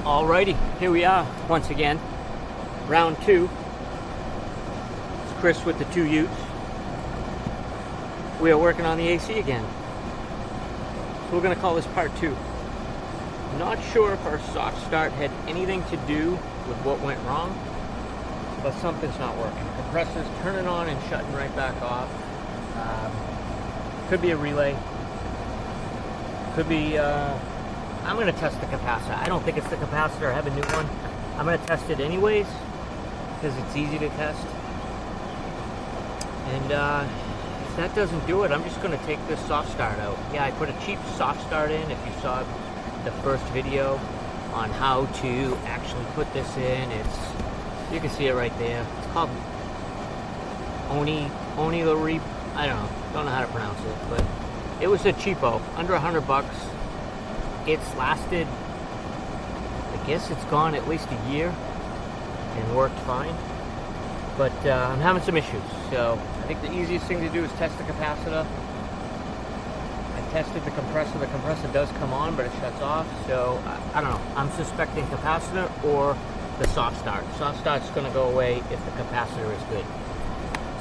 Alrighty, here we are once again, round two. It's Chris with the TheTwoYutes. We are working on the AC again. So we're going to call this part two. Not sure if our soft start had anything to do with what went wrong, but something's not working. The compressor's turning on and shutting right back off. Could be a relay. Could be, I'm going to test the capacitor. I don't think it's the capacitor. I have a new one. I'm going to test it anyways, because it's easy to test. And if that doesn't do it, I'm just going to take this soft start out. Yeah, I put a cheap soft start in. If you saw the first video on how to actually put this in, you can see it right there. It's called Onylraep. I don't know how to pronounce it, but it was a cheapo, under $100. It's lasted, I guess it's gone at least a year and worked fine. But I'm having some issues, so I think the easiest thing to do is test the capacitor. I tested the compressor. The compressor does come on, but it shuts off. So I don't know. I'm suspecting capacitor or the soft start. Soft start's going to go away if the capacitor is good.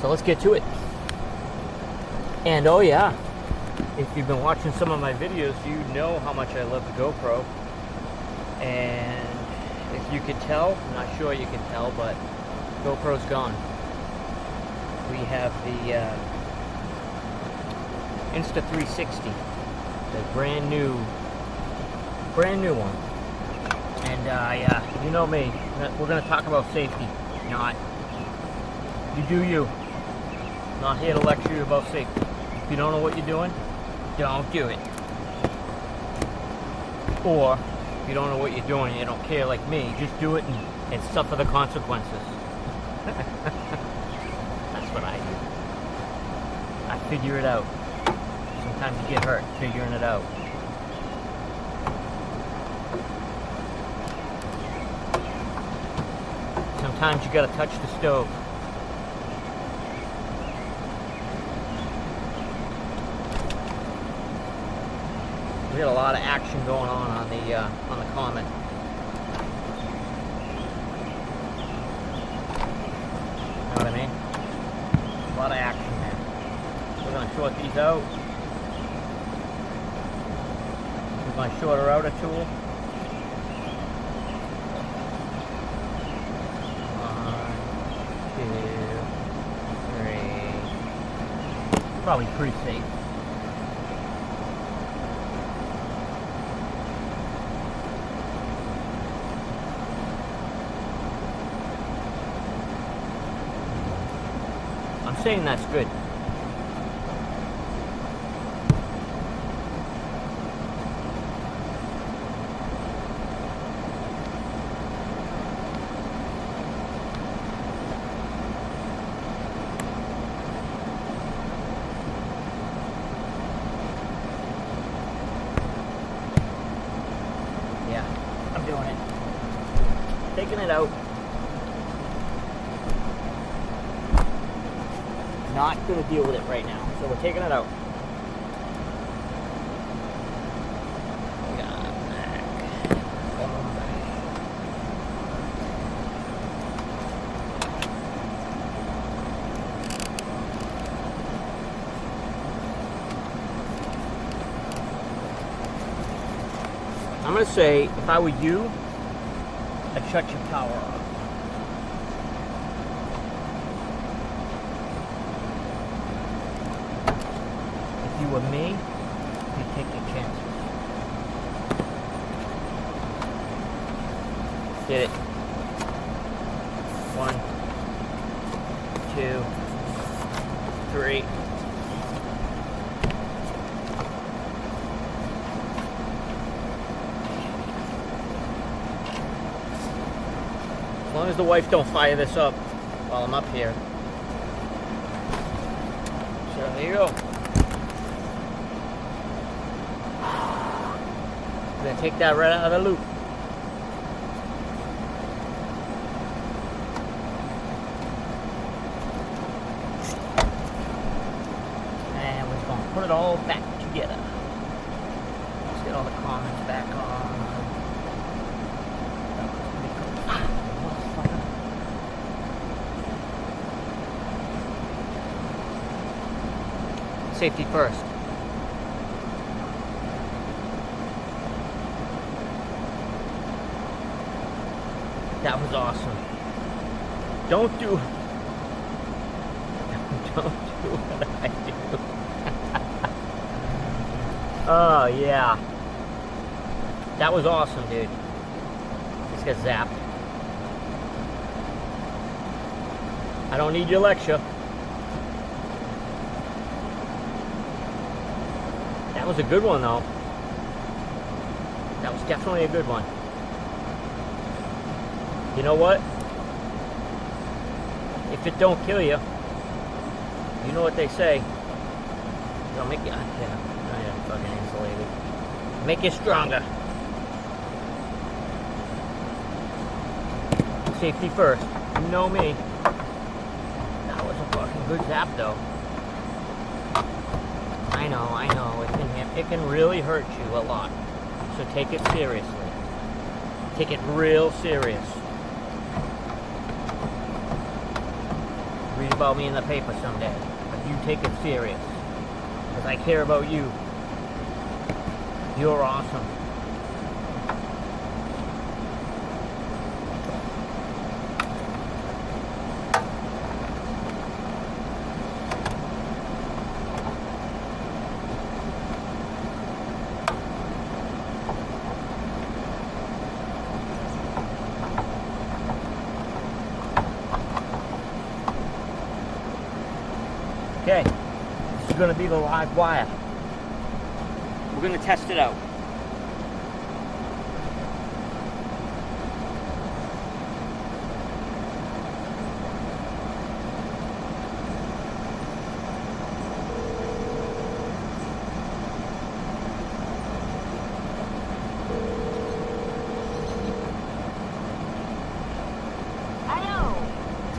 So let's get to it. And oh yeah, if you've been watching some of my videos, you know how much I love the GoPro. And if you could tell, I'm not sure you can tell, but GoPro's gone. We have the Insta360, the brand new one. And yeah, you know me, we're going to talk about safety. Not, you do you. I'm not here to lecture you about safety. If you don't know what you're doing, don't do it. Or if you don't know what you're doing, you don't care like me, just do it and suffer the consequences. That's what I do. I figure it out. Sometimes you get hurt figuring it out. Sometimes you gotta touch the stove. We got a lot of action going on the Comet. You know what I mean? A lot of action there. We're gonna short these out. We're gonna short our outer tool. 1, 2, 3. Probably pretty safe. I'm saying that's good. Yeah, I'm doing it. Taking it out. Not going to deal with it right now, so we're taking it out. I'm going to say, if I were you, I'd shut your power off. If you were me, you'd take your chances. Did it. 1, 2, 3. As long as the wife don't fire this up while I'm up here. So there you go. I'm going to take that right out of the loop. And we're going to put it all back together. Let's get all the comments back on. Safety first. That was awesome. Don't do what I do. Oh yeah. That was awesome, dude. Just got zapped. I don't need your lecture. That was a good one though. That was definitely a good one. You know what? If it don't kill you, you know what they say. It'll make you, yeah, fucking insulated. Make you stronger. Safety first. You know me. That was a fucking good zap though. I know. It can really hurt you a lot. So take it seriously. Take it real serious. Read about me in the paper someday. But you take it serious. Because I care about you. You're awesome. Okay, this is going to be the live wire. We're going to test it out.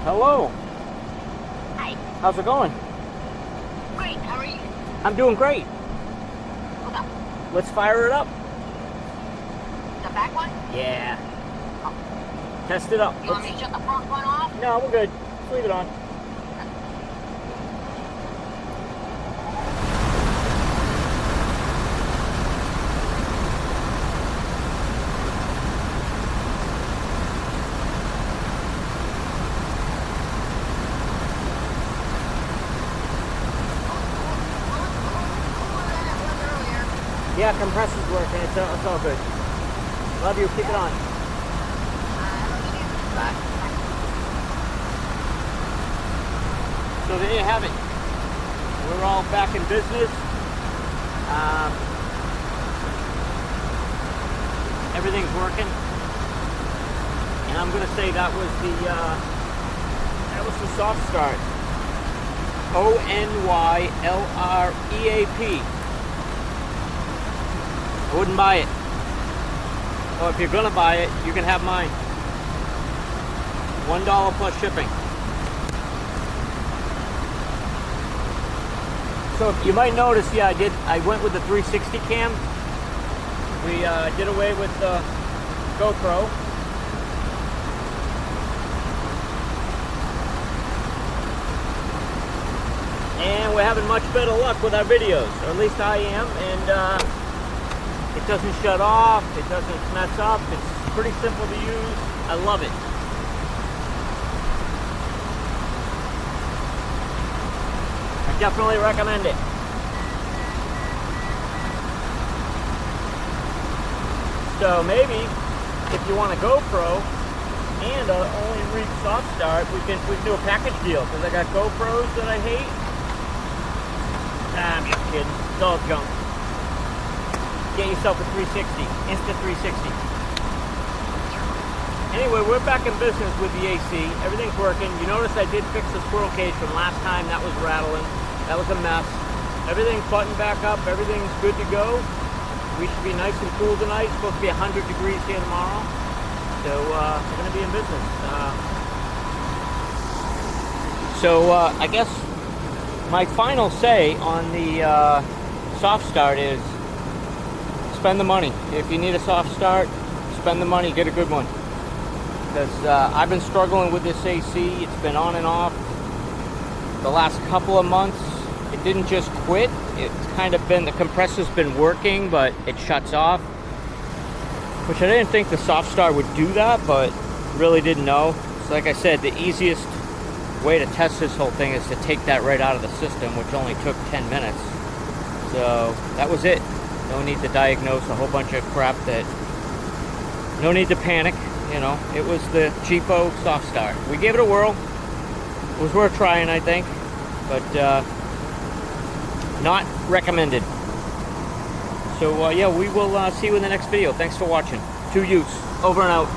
Hello. Hi. How's it going? Great. How are you? I'm doing great. Hold up. Let's fire it up. The back one? Yeah. Test it up. You want me to shut the front one off? No, we're good. Just leave it on. Yeah, compressor's working. It's all good. Love you. Keep it on. Bye. So there you have it. We're all back in business. Everything's working, and I'm gonna say that was the soft start. Onylraep. I wouldn't buy it. Well, if you're gonna buy it, you can have mine. $1 plus shipping. So you might notice, yeah, I went with the 360 cam. We did away with the GoPro. And we're having much better luck with our videos, or at least I am, and it doesn't shut off, it doesn't mess up, it's pretty simple to use. I love it. I definitely recommend it. So maybe if you want a GoPro and a Onylraep soft start, we can do a package deal, because I got GoPros that I hate. Nah, I'm just kidding. It's all junk. Get yourself a 360, Insta 360. Anyway, we're back in business with the AC. Everything's working. You notice I did fix the squirrel cage from last time. That was rattling. That was a mess. Everything's buttoned back up. Everything's good to go. We should be nice and cool tonight. It's supposed to be 100 degrees here tomorrow. So we're going to be in business. I guess my final say on the soft start is spend the money. If you need a soft start, spend the money, get a good one. Because I've been struggling with this AC. It's been on and off the last couple of months. it didn't just quit. It's kind of been, the compressor's been working, but it shuts off. Which I didn't think the soft start would do that, but really didn't know. So like I said, the easiest way to test this whole thing is to take that right out of the system, which only took 10 minutes. So that was it. No need to diagnose a whole bunch of crap that, no need to panic, you know. It was the cheapo soft start. We gave it a whirl. It was worth trying, I think, but not recommended. So yeah, we will see you in the next video. Thanks for watching. TheTwoYutes, over and out.